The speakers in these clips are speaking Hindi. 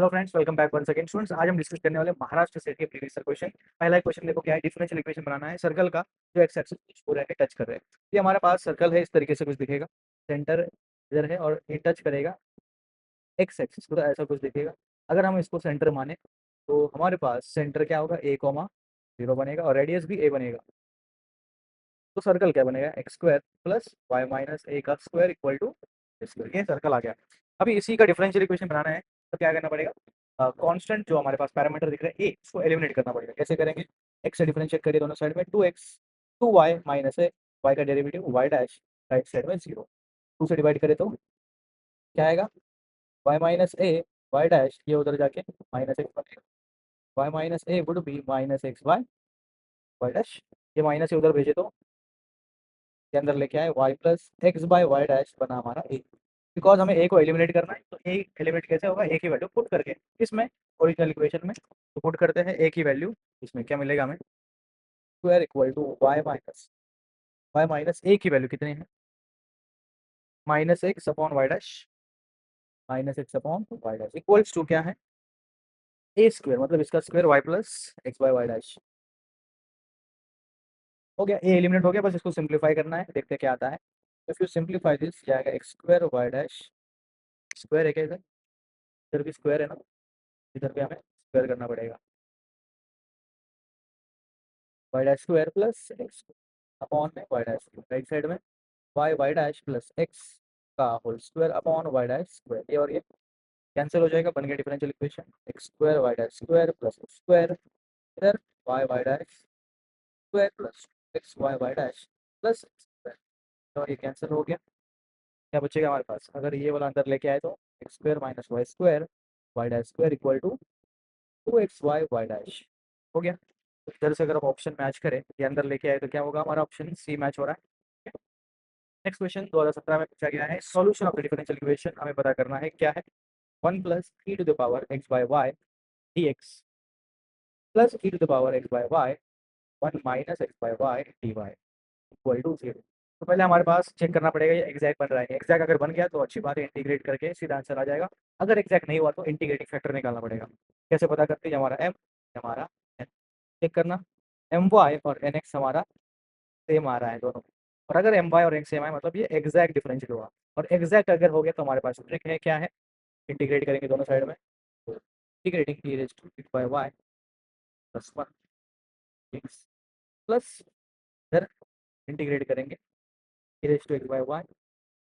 Hello friends, welcome back one second students. आज हम डिस्कस करने वाले महाराष्ट्र स्टेट के प्रीवियस ईयर क्वेश्चन। पहला क्वेश्चन देखो क्या है, डिफरेंशियल इक्वेशन बनाना है सर्कल का जो एक्स एक्सिस कुछ पूरा है टच कर रहे हैं। ये हमारे पास सर्कल है, इस तरीके से कुछ दिखेगा, सेंटर इधर है और ये टच करेगा एक्स एक्सिस को, तो ऐसा कुछ दिखेगा। अगर हम इसको सेंटर माने तो हमारे पास सेंटर क्या होगा, ए कॉमा जीरो बनेगा और रेडियस भी ए बनेगा। तो सर्कल क्या बनेगा, x square plus y minus a का स्क्वायर इक्वल टू स्क्वायर। ये सर्कल आ गया। अभी इसी का डिफरेंशियल इक्वेशन बनाना है तो क्या करना पड़ेगा, कांस्टेंट जो हमारे पास पैरामीटर दिख रहा है ए, उसको एलिमिनेट करना पड़ेगा। कैसे करेंगे, एक्स से डिफरेंशिएट करिए दोनों साइड में, 2x 2y minus A, Y का derivative Y dash right side में जीरो, 2 से डिवाइड करें तो क्या आएगा, Y minus A Y dash, ये उधर जाके माइनस एक्स बनेगा, Y minus A would be minus X Y Y dash, ये माइनस से उधर भेजे तो के अंदर लेके आए Y plus x by Y dash बना हमारा ए। बिकॉज हमें ए को एलिमिनेट करना है तो ए एलिमिनेट कैसे होगा, ए की वैल्यू पुट करके इसमें ओरिजिनल इक्वेशन में, तो पुट करते हैं ए की वैल्यू, इसमें क्या मिलेगा हमें, square equal to y minus a की वैल्यू कितनी है, minus x upon y dash, minus x upon y dash equals to क्या है, ए स्क्वायर, मतलब इसका square y plus x by Y dash. हो गया, ए एलिमिनेट हो गया, बस इसको सिंप्लीफाई करना है, देखते हैं क्या आता है। इफ यू सिंप्लीफाई दिस क्या आएगा, X square Y dash, square है क्या इधर भी स्क्वायर है ना, इधर पे हमें स्क्वायर करना पड़ेगा, y dash square plus x upon में वाई डैश राइट साइड में y Y dash plus x का whole square upon y dash square, ये और ये कैंसिल हो जाएगा, बन गया differential equation, x square Y dash square plus x square, इधर y Y dash square plus x Y Y dash plus x square, तो ये कैंसिल हो गया। क्या बचेगा हमारे पास, अगर ये वाला अंदर लेके आए तो X square minus Y dash square equal to 2xy Y dash. हो गया। तो इधर से अगर आप ऑप्शन मैच करें, ये अंदर लेके आए तो क्या होगा, हमारा ऑप्शन सी मैच हो रहा है। नेक्स्ट क्वेश्चन 2017 में पूछा गया है, solution of the differential equation हमें पता करना है क्या है, 1 plus E to the power X by Y D X plus E to the power X by Y 1 minus X by Y D Y equal to zero. तो पहले हमारे पास चेक करना पड़ेगा ये एग्जैक्ट बन रहा है, एग्जैक्ट अगर बन गया तो अच्छी बात है, इंटीग्रेट करके सीधा आंसर आ जाएगा। अगर एग्जैक्ट नहीं हुआ तो इंटीग्रेटिंग फैक्टर निकालना पड़ेगा। कैसे पता करते हैं, हमारा एम हमारा एन, चेक करना, एम वाई और एन एक्स हमारा सेम आ रहा है दोनों, और अगर एम वाई और एक्स सेम आए मतलब ये एग्जैक्ट डिफरेंशियल हुआ। और एग्जैक्ट अगर हो गया तो हमारे पास ट्रिक है, क्या है, इंटीग्रेट करेंगे दोनों साइड में, तो integrating E raise to it by Y plus 1 X plus, इधर इंटीग्रेट करेंगे E raise to x by Y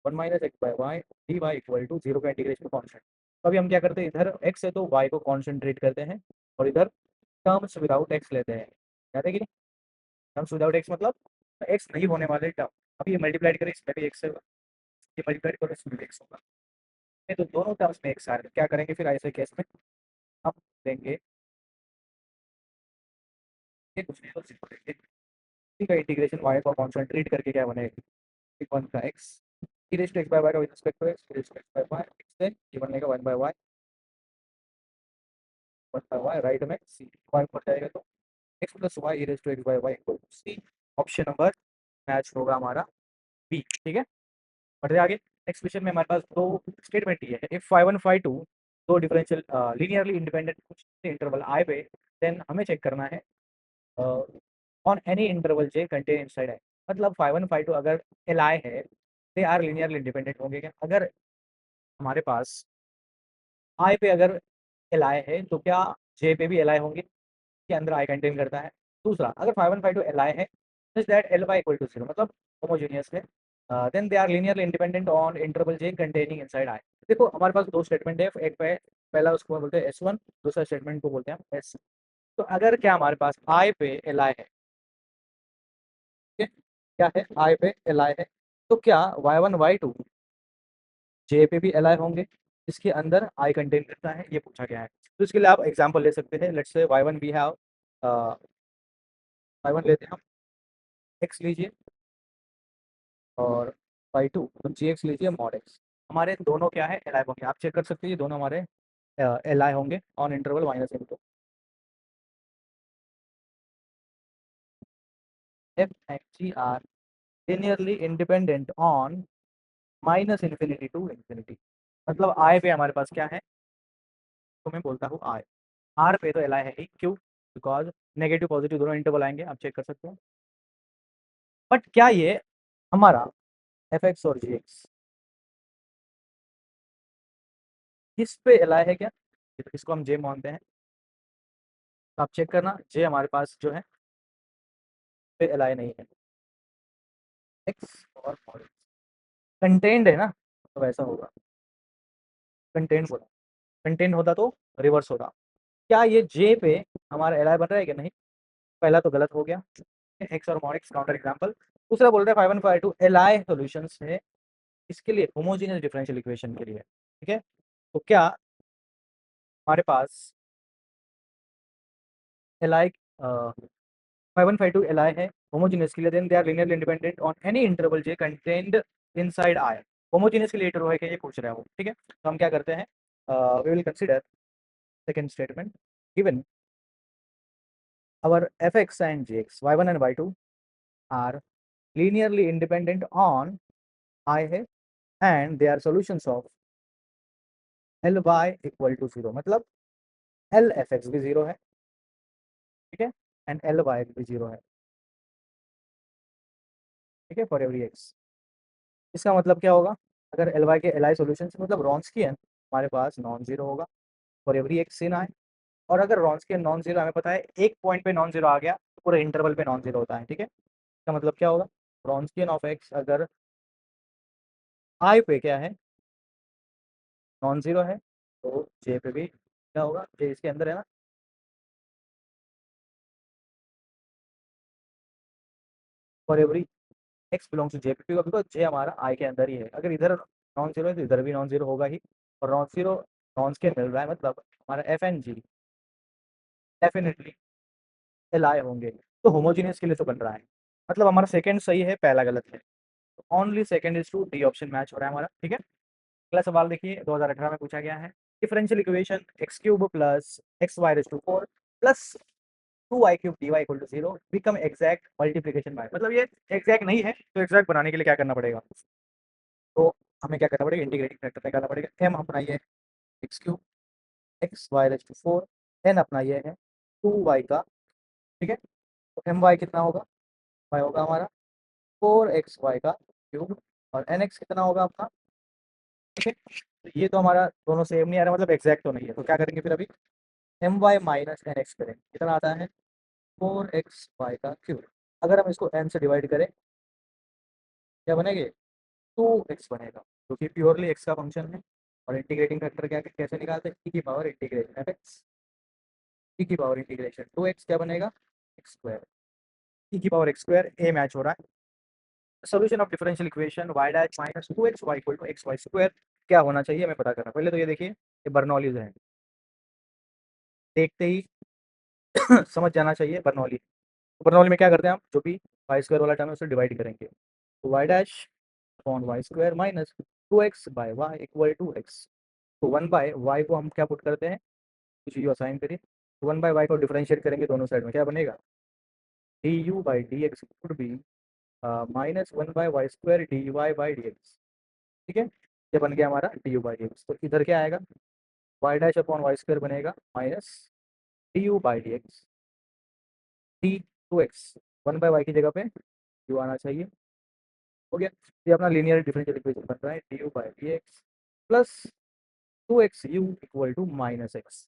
1 minus X by Y D Y equal to zero का इंटीग्रेशन कॉन्स्टेंट। तो अभी हम क्या करते हैं, इधर एक्स है तो वाई को कॉन्सेंट्रेट करते हैं और इधर टर्म्स विदाउट एक्स लेते हैं, याद है कि नहीं, टर्म्स विदाउट एक्स मतलब एक्स नहीं होने वाले टर्म। अभी ये मल्टीप्लाइड करें, इसमें भी एक्स है, ये मल्टीप्लाइड करो, इसमें भी एक्स होगा, नहीं तो दोनों टर्म्स में एक्स आ रहे हैं। क्या करेंगे फिर ऐसे केस में, हम देंगे ये कुछ नहीं तो सिंपल देंगे, इसी का इंटीग्रेशन वाई को कॉन्सेंट्रेट करके क्या बनेगा, 1 का x e raise to x by y का with respect to x, e raise to x by y x से ये बनेगा 1 by Y 1 by y right में सी वाई पर जाएगा तो x plus y e raise to x by Y equal to c. Option number match होगा हमारा बी, ठीक है। बढ़ते आगे, नेक्स्ट क्वेश्चन में हमारे पास दो स्टेटमेंट ये है, if phi one phi two दो डिफरेंशियल लीनियरली इंडिपेंडेंट कुछ इंटरवल आई पे, देन हमें चेक करना है on any interval J contain inside I, मतलब फाई वन फाई टू अगर एल आई है, दे आर लीनियरली इंडिपेंडेंट होंगे क्या, अगर हमारे पास आई पे अगर एल आई है तो क्या जे पे भी एल आई होंगे, के अंदर आई कंटेन करता है। दूसरा, अगर phi one phi two L I है such that L y equal to zero, मतलब होमोजीनियस है, then they are linearly independent on interval J containing inside I. देखो हमारे पास दो स्टेटमेंट है, एक पे पहला उसको बोलते हैं S1, दूसरा स्टेटमेंट को बोलते हैं S। तो अगर क्या हमारे पास आई पे एल आई है, ठीक है, क्या है आई पे एल आई है, तो क्या Y one Y to J पे भी एल आई होंगे, इसके अंदर आई कंटेन करता है, ये पूछा गया है। तो इसके लिए आप एग्जाम्पल ले सकते हैं, let's say Y one we have, Y one लेते हैं हम, एक्स लीजिए और बाई टू तो जी एक्स लीजिए मॉड एक्स, हमारे दोनों क्या है एल आई होंगे, आप चेक कर सकते हैं ये दोनों हमारे एल आई होंगे on interval minus into F X G are linearly independent on minus infinity to infinity. मतलब आई पे हमारे पास क्या है, तो मैं बोलता हूँ आर। आर पे तो एल आई है ही, क्यों? बिकॉज नेगेटिव पॉजिटिव दोनों इंटरवल आएंगे, आप चेक कर सकते हो। बट क्या ये हमारा एफ एक्स और जी एक्स इस पे एल आई है क्या? इसको हम जे मानते हैं, तो आप चेक करना जे हमारे पास जो है पे एल आई नहीं है। एक्स और कंटेंट है ना, तो वैसा होगा। कंटेंट बोला, कंटेंट होता तो रिवर्स होता। क्या ये जे पे हमारा एल आई बन रहा है कि नहीं? पहला तो गलत हो गया, एक्स और मॉड एक्स काउंटर एग्जाम्पल। दूसरा बोल रहे हैं 5 1 5 2 एल आई सोल्यूशन है इसके लिए, होमोजीनियस डिफरेंशियल इक्वेशन के लिए, ठीक है। तो क्या हमारे पास एल आई 5 1 5 2 एल आई है होमोजीनियस के लिए, then they are linearly independent on any interval J contained inside I. Homogeneous के लिए ट्रू है कि ये पूछ रहा है वो, ठीक है। तो हम क्या करते हैं, we will consider second statement, given our fx and gx y1 and y2 are linearly independent on I है and they are solutions of ly equal to 0, मतलब एल एफ एक्स भी जीरो है, ठीक है, एंड एल वाई भी जीरो है, ठीक है, फॉर एवरी एक्स। इसका मतलब क्या होगा, अगर एल वाई के एल आई सोल्यूशन मतलब रॉन्स्कियन हमारे पास नॉन जीरो होगा फॉर एवरी एक्स इन आई। और अगर रॉन्स्कियन नॉन जीरो हमें पता है एक पॉइंट पे नॉन जीरो आ गया तो पूरे इंटरवल पे नॉन जीरो होता है, ठीक है। इसका मतलब क्या होगा, रॉन्स्कियन ऑफ एक्स अगर आई पे क्या है, नॉन जीरो है, तो जे पे भी क्या होगा, जे इसके अंदर है ना, for every x belongs to J पे होगा, बिकॉज जे हमारा आई के अंदर ही है। अगर इधर नॉन जीरो है तो इधर भी नॉन जीरो होगा ही, और नॉन जीरो नॉन के मिल रहा है, मतलब हमारा F and G definitely L I होंगे। तो होमोजीनियस के लिए तो बन रहा है, मतलब हमारा सेकंड सही है, पहला गलत है। Only second is true, D option match हो रहा है हमारा, ठीक है। अगला सवाल देखिए, 2018 में पूछा गया है, differential equation X cube plus x Y raise to 4 plus 2y cube dy equal to 0 become exact multiplication by, मतलब ये एग्जैक्ट नहीं है, तो एग्जैक्ट बनाने के लिए क्या करना पड़ेगा, तो हमें क्या करना पड़ेगा, इंटीग्रेटिंग फैक्टर निकालना पड़ेगा। एम अपना ये है X cube, X Y raise to 4, N अपना ये है 2y का, ठीक है। तो एम वाई कितना होगा, वाई होगा हमारा 4xy का क्यूब, और एन एक्स कितना होगा अपना, ठीक है। तो ये तो हमारा दोनों सेम नहीं आ रहा, मतलब एग्जैक्ट तो नहीं है, तो क्या करेंगे फिर अभी, M Y minus N X करेंगे, कितना आता है 4xy का क्यूब। अगर हम इसको n से डिवाइड करें क्या बनेंगे, 2x बनेगा, जो कि प्योरली x का फंक्शन है। और इंटीग्रेटिंग फैक्टर क्या कैसे निकालते हैं, e की पावर इंटीग्रेशन एफ एक्स, ई की पावर इंटीग्रेशन 2x क्या बनेगा, एक्स स्क्वायर, ई की power X square, A match हो रहा है। Solution of differential equation y dash minus 2xy equal to X Y square क्या होना चाहिए हमें पता करना। पहले तो ये देखिए, ये बर्नौलीज है, देखते ही समझ जाना चाहिए बर्नौली। तो बर्नौली में क्या करते हैं हम, जो भी वाई स्क्वायर वाला टर्म है उसे डिवाइड करेंगे, तो Y dash upon Y square minus 2x by Y equal to X. तो 1 बाय वाई को हम क्या पुट करते हैं, कुछ यू असाइन करिए, तो 1 बाय वाई को डिफरेंशिएट करेंगे दोनों साइड में, क्या बनेगा, d you by D x would be minus 1 by y square d Y by D x, ठीक है। ये बन गया हमारा d you by D x. तो इधर क्या आएगा, y dash upon Y square बनेगा minus d you by D x, d 2x, 1 by y की जगह पे यू आना चाहिए, हो गया। ये अपना लीनियर डिफरेंशियल इक्वेशन बन रहा है, D you by D X plus 2x U equal to minus X.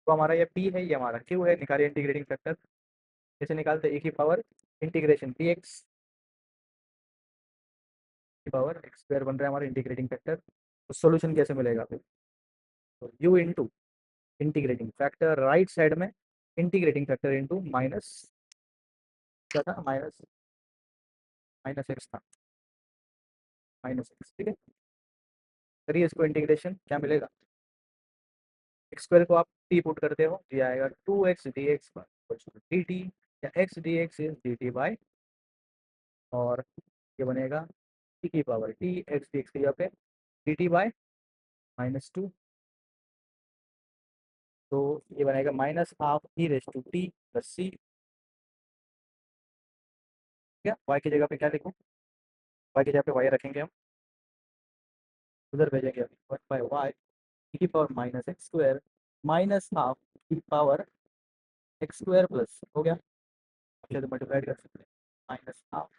तो हमारा ये p है, ये हमारा q है, निकालिए इंटीग्रेटिंग फैक्टर, कैसे निकालते हैं, e की पावर इंटीग्रेशन dx की पावर एक्स स्क्वायर बन रहा है हमारा इंटीग्रेटिंग फैक्टर। तो सोल्यूशन कैसे मिलेगा फिर, तो u into integrating factor right side में, इंटीग्रेटिंग फैक्टर इंटू माइनस, क्या था, माइनस माइनस एक्स था, माइनस एक्स, ठीक है। करिए इसको इंटीग्रेशन, क्या मिलेगा, एक्स स्क्वायर को आप टी पुट करते हो, ये आएगा 2x d x d t, या x d x is d t by, और ये बनेगा टी की power t x d x की जगह पे डी टी बाई -2, तो ये बनेगा minus half e raise to t plus c, क्या वाई की जगह पे क्या लिखूँ, वाई की जगह पे वाई रखेंगे हम, उधर भेजेंगे 1 बाई वाई ई की power minus x square minus half की पावर एक्स स्क्वायर प्लस हो गया, चलो मल्टीप्लाई कर सकते हैं, माइनस हाफ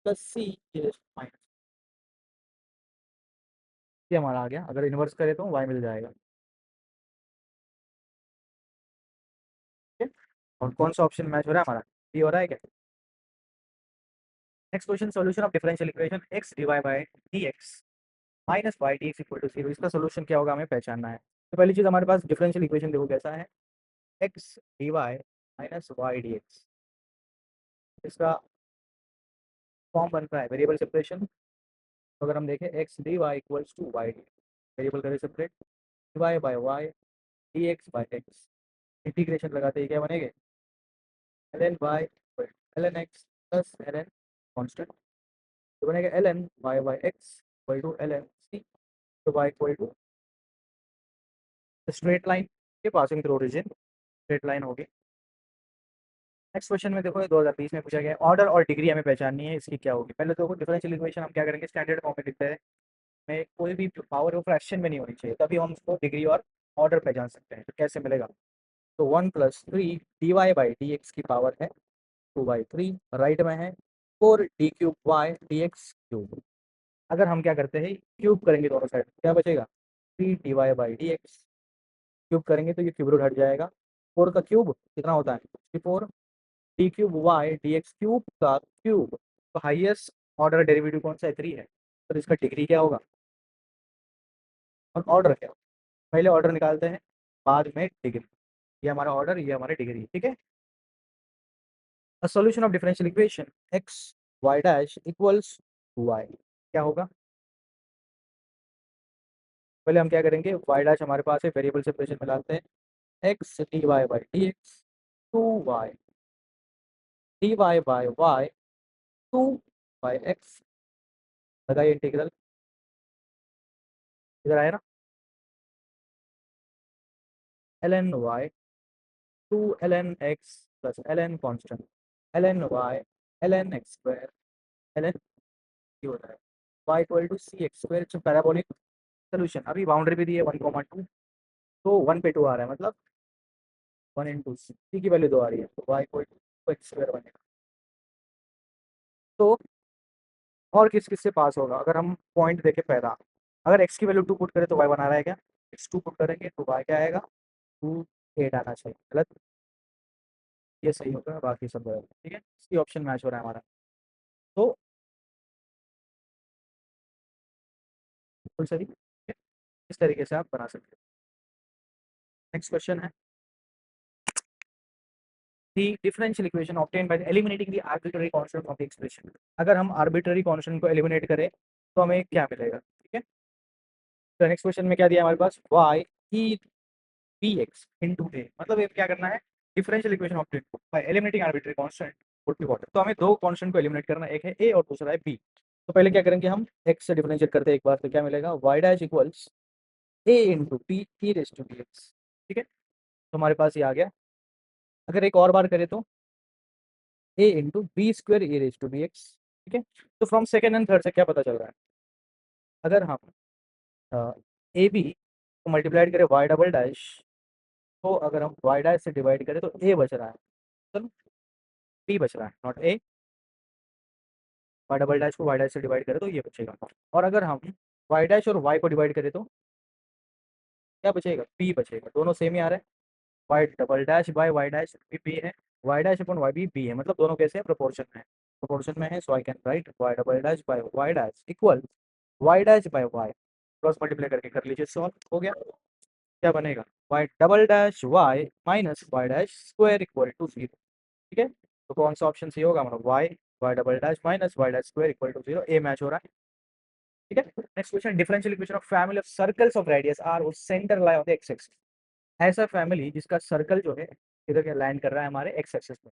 प्लस सी माइनस, ये हमारा आ गया। अगर इन्वर्स करें तो वाई मिल जाएगा। ठीक है, और कौन सा ऑप्शन मैच हो रहा है हमारा, डी हो रहा है क्या। Next question, solution of differential equation X divide by D X minus Y D X equal to zero, इसका सोल्यूशन क्या होगा हमें पहचानना है। तो पहली चीज़ हमारे पास डिफरेंशियल इक्वेशन देखो कैसा है, x D y minus Y D x, इसका फॉर्म बन रहा है वेरिएबल सेपरेशन। तो अगर हम देखें x D y equals to y d, variable करें separate, d Y by y D x by x, integration लगाते ही क्या बनेगा, l N Y L N x plus L N constant, तो बनेगा l N y x equal to l n c, तो Y equal to straight line के passing through origin, straight line होगी। नेक्स्ट क्वेश्चन में देखो ये 2020 में पूछा गया है, ऑर्डर और डिग्री हमें पहचाननी है, इसकी क्या होगी। पहले देखो डिफरेंशियल इक्वेशन हम क्या करेंगे, स्टैंडर्ड फॉर्म में लिखते हैं, में कोई भी पावर वो फ्रैक्शन में नहीं होनी चाहिए, तभी हम उसको डिग्री और ऑर्डर पहचान सकते हैं। तो कैसे मिलेगा, तो 1+3 D Y by D x की पावर है 2/3, राइट में है 4d³ Y D x cube. अगर हम क्या करते हैं क्यूब करेंगे दोनों साइड, क्या बचेगा 3 dy/dx, क्यूब करेंगे तो ये क्यूब रूट हट जाएगा, 4 का क्यूब कितना होता है 64, d³ y dx³ का क्यूब, तो हाईएस्ट ऑर्डर डेरिवेटिव कौन सा है 3 है, तो इसका डिग्री क्या होगा और ऑर्डर क्या होगा, पहले ऑर्डर निकालते हैं बाद में डिग्री, ये हमारा ऑर्डर ये हमारी डिग्री, ठीक है। A solution of differential equation X Y dash equals Y, क्या होगा, पहले हम क्या करेंगे वाई डैश हमारे पास है, वेरिएबल सेपरेशन में लाते हैं, X D Y by D X 2y D Y by Y 2 x, लगाइए इंटीग्रल, इधर आया ना, L N Y 2 ln x plus L N constant L N Y L N X square L N की होता है, Y equal to C X square, जो पैराबोलिक सोल्यूशन, अभी बाउंड्री भी दी है 1,2, तो 1/2 आ रहा है, मतलब 1 × सी की वैल्यू 2 आ रही है, तो Y equal to X square बनेगा। तो और किस किस से पास होगा, अगर हम पॉइंट देखें पहला, अगर एक्स की वैल्यू 2 पुट करें तो वाई बना रहा है क्या, एक्स 2 पुट करेंगे तो वाई क्या आएगा 2 8 आना चाहिए, गलत, ये सही होगा, बाकी सब गलत, ठीक है, इसकी ऑप्शन मैच हो रहा है हमारा। तो बिल्कुल सही, ठीक है? इस तरीके से आप बना सकते हैं। नेक्स्ट क्वेश्चन है, the differential equation obtained by eliminating the arbitrary constant of the expression, अगर हम आर्बिट्ररी कांस्टेंट को एलिमिनेट करें तो हमें क्या मिलेगा, ठीक है। तो नेक्स्ट क्वेश्चन में क्या दिया हमारे पास, y e b x into a, मतलब ये क्या करना है, differential equation obtain by eliminating arbitrary constant would be what, तो हमें दो कांस्टेंट को एलिमिनेट करना है, एक है ए और दूसरा है बी। तो पहले क्या करेंगे हम एक्स से डिफरेंशिएट करते हैं एक बार, तो क्या मिलेगा Y dash equals A into P E raise to D x, ठीक है, तो हमारे पास ये आ गया। अगर एक और बार करें तो a into b square e raise to b x, ठीक है। तो फ्रॉम सेकेंड एंड थर्ड से क्या पता चल रहा है, अगर हम ए बी को मल्टीप्लाइड करें वाई डबल डैश, तो अगर हम वाई डैश से डिवाइड करें तो ए बच रहा है, चलो बी बच रहा है not A, Y double dash को वाई डैश से डिवाइड करें तो ये बचेगा, और अगर हम वाई डैश और वाई को डिवाइड करें तो क्या बचेगा बी बचेगा, दोनों सेम ही आ रहा है, Y double dash by Y dash भी बी है, वाई डैश अपॉन वाई भी है, मतलब दोनों कैसे हैं प्रोपोर्शन में है, प्रोपोर्शन में है, so I can write y double dash by Y dash equal y dash by y, cross multiply करके कर लीजिए, सॉल्व हो गया। क्या बनेगा y double dash y minus Y dash square equal to 0, ठीक है, तो कौन सा ऑप्शन सही होगा हमारा y y double dash minus Y dash square equal to 0, A match हो रहा है, ठीक है। Next question, differential equation of family of circles of radius r वो center lie on the x axis, ऐसा फैमिली जिसका सर्कल जो है इधर क्या लैंड कर रहा है हमारे एक्स एक्सिस में,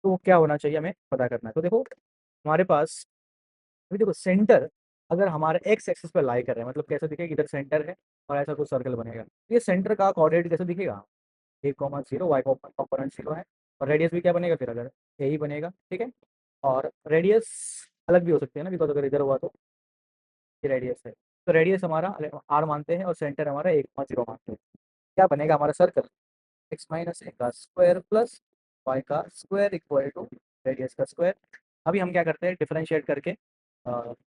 तो वो क्या होना चाहिए हमें पता करना है। तो देखो हमारे पास अभी देखो सेंटर अगर हमारे एक्स एक्सिस पर लाई कर रहे हैं, मतलब कैसे दिखेगा, इधर सेंटर है और ऐसा कुछ सर्कल बनेगा, तो ये सेंटर का कोऑर्डिनेट कैसे दिखेगा 1,0 वाई कॉम्पोनेंट 0 है, और रेडियस भी क्या बनेगा फिर अगर यही बनेगा, ठीक है, और रेडियस अलग भी हो सकते हैं ना, बिकॉज अगर इधर हुआ तो ये रेडियस है, तो रेडियस हमारा आर मानते हैं और सेंटर हमारा 1,0 मानते हैं, क्या बनेगा हमारा सर्कल, एक्स माइनस ए का स्क्वायर प्लस वाई का स्क्वायर इक्वल टू रेडियस का स्क्वायर। अभी हम क्या करते हैं, डिफरेंशिएट करके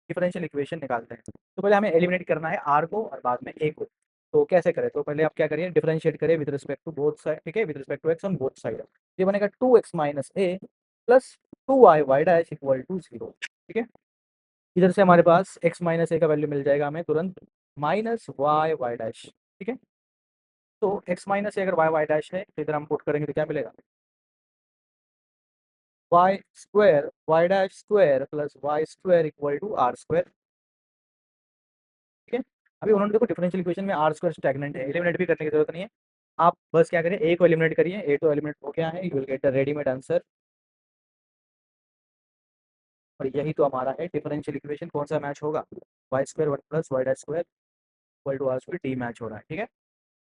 डिफरेंशियल इक्वेशन निकालते हैं। तो पहले हमें एलिमिनेट करना है आर को और बाद में ए को। तो कैसे करें, तो पहले आप क्या करिए, डिफरेंशिएट करिए with respect to both side, ठीक है, with respect to X on both side. ये बनेगा 2x minus A plus 2y Y dash equal to 0, ठीक है। इधर से हमारे पास x माइनस ए का वैल्यू मिल जाएगा हमें तुरंत, माइनस वाई वाई डैश, ठीक है। तो x माइनस ए अगर वाई वाई डैश है तो इधर हम पुट करेंगे तो क्या मिलेगा, y square Y dash square plus y square equal to r square, ठीक है। अभी उन्होंने देखो डिफरेंशियल इक्वेशन में आर स्क्वायर स्टैग्नेंट है, एलिमिनेट भी करने की जरूरत नहीं है। आप बस क्या करिए, ए को एलिमिनेट करिए, ए तो एलिमिनेट हो गया है, you will get the readymade answer. और यही तो हमारा है डिफरेंशियल इक्वेशन, कौन सा मैच होगा, y square one plus y dash square equal to r square, d match हो रहा है, ठीक है।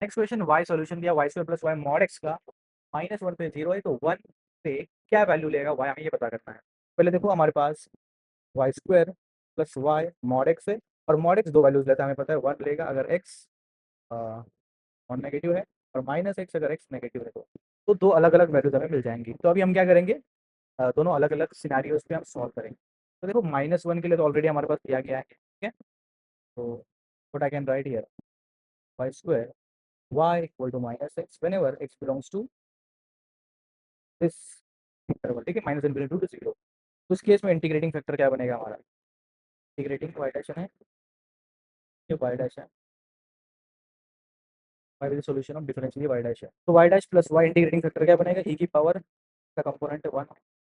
नेक्स्ट क्वेश्चन, वाई सोल्यूशन दिया, y square plus y mod x का माइनस वन पे जीरो है, तो वन पे क्या वैल्यू लेगा वाई, हमें ये पता करना है। पहले देखो हमारे पास y square plus y mod x है, और मॉड एक्स दो वैल्यूज लेता है, हमें पता है वन लेगा अगर एक्स नॉन नेगेटिव है, और माइनस एक्स अगर एक्स नेगेटिव है तो दो अलग अलग वैल्यूज हमें मिल जाएंगी। तो अभी हम क्या करेंगे, दोनों अलग अलग सिनारियोज पे हम सॉल्व करेंगे। तो देखो माइनस वन के लिए तो ऑलरेडी हमारे पास दिया गया है, ठीक है। तो what I can write here, y square y equal to minus x whenever x belongs to this interval, ठीक है, माइनस इनफिनिटी टू जीरो। तो इस केस में इंटीग्रेटिंग फैक्टर क्या बनेगा हमारा, इंटीग्रेटिंग वाई डैश है, ये वाई डैश है, y with solution of differential y dash है। तो Y dash plus y integrating factor क्या बनेगा, ई की पावर का component one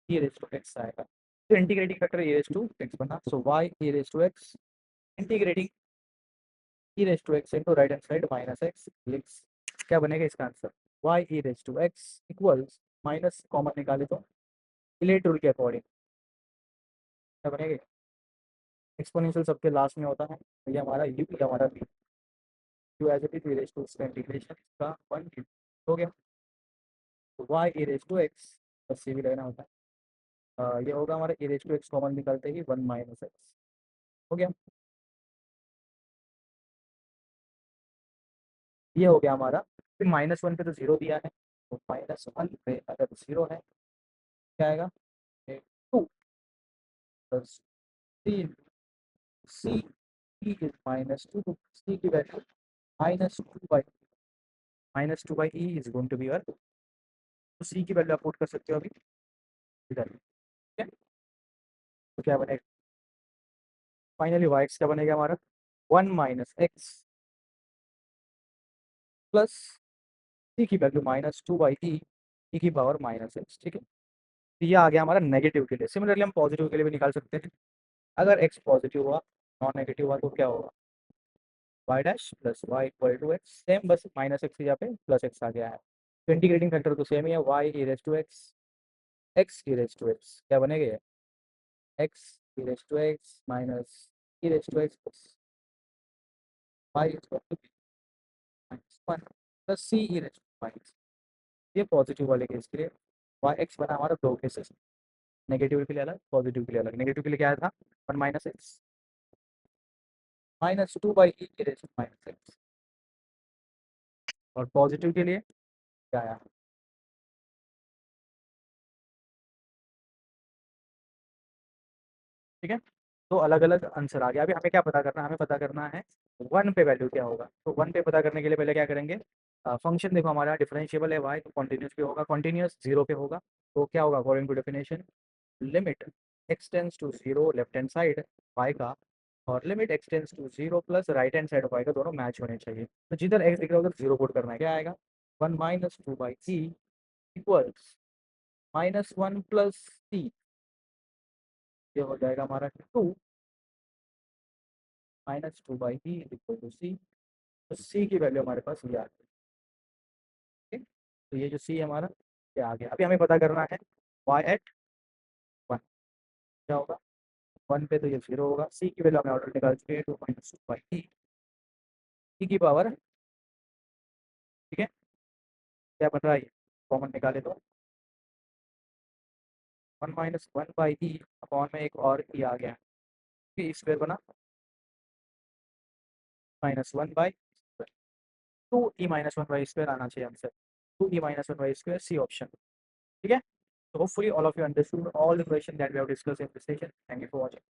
e raise to x आएगा। तो integrating factor e raise to x बना, so y e raise to x integrating e raise to x into right hand side minus x लिख्स, क्या बनेगा इसका answer, y e raise to x equals, minus common निकाले तो इलेट रूल के अकॉर्डिंग क्या बनेगा, एक्सपोनेंशियल सबके लास्ट में होता है, तो ये हमारा यू, ये हमारा v, u as it is e raise to इसका इंटीग्रेशन इसका वन हो गया। तो y e raise to x बस ये भी लगना होता है, ये होगा हमारा e raise to x common निकालते ही वन माइनस एक्स हो गया। ये हो गया हमारा, फिर माइनस वन पे तो जीरो दिया है, तो माइनस वन पे अगर जीरो है क्या आएगा, two plus C, C is minus two, सी की value minus two by E is going to be, तो सी की वैल्यू आप पुट कर सकते हो अभी इधर, ठीक है। तो क्या बनेगा, फाइनली वाई एक्स क्या बनेगा हमारा, वन माइनस एक्स प्लस सी की वैल्यू माइनस टू बाई ई की पावर माइनस एक्स, ठीक है। तो ये आ गया हमारा नेगेटिव के लिए। सिमिलरली हम पॉजिटिव के लिए भी निकाल सकते हैं, अगर एक्स पॉजिटिव हुआ नॉन नेगेटिव हुआ तो क्या होगा, y dash plus y equal to x, same बस माइनस एक्स यहाँ पे प्लस एक्स आ गया है। तो इंटीग्रेटिंग फैक्टर तो सेम ही है, y e raise to x, x e raise to x क्या बनेगा, x e raise to x minus e raise to x plus y equal to minus one plus c e raise to minus, ये पॉजिटिव वाले केस के लिए वाई एक्स बना हमारा दो केसेस, नेगेटिव के लिए अलग पॉजिटिव के लिए अलग। नेगेटिव के लिए क्या था, one minus x minus two by e raise to minus x, और पॉजिटिव के लिए क्या आया, ठीक है। तो अलग अलग आंसर आ गया। अभी हमें क्या पता करना है, हमें पता करना है वन पे वैल्यू क्या होगा। तो वन पे पता करने के लिए पहले क्या करेंगे, फंक्शन देखो हमारा डिफरेंशिएबल है वाई, तो कॉन्टिन्यूस पे होगा, कॉन्टिन्यूस जीरो पे होगा, तो क्या होगा according to definition, limit x tends to zero left hand side y का, और limit x tends to zero plus right hand side y का, दोनों मैच होने चाहिए। तो जिधर एक्स दिख रहा है उधर जीरो पुट करना है, क्या आएगा, one minus two by C equals minus one plus सी, ये हो जाएगा हमारा to minus two by E equal to सी। तो सी की वैल्यू हमारे पास ये आ गई, ठीक। तो ये जो सी है हमारा ये आ गया। अभी हमें पता करना है वाई एट वन क्या होगा, वन पे तो ये जीरो होगा, सी की वैल्यू हमें ऑर्डर निकाल चुके हैं, टू माइनस टू बाई ई की पावर, ठीक है। क्या बन रहा है, कॉमन निकाले तो one minus one by E upon में एक और ई आ गया, ई स्क्वायर बना माइनस वन बाई, 2e-1y² आना चाहिए आंसर, 2e-1y², सी ऑप्शन। ठीक है? So hopefully all of you understood all the question that we have discussed in this session. Thank you for watching.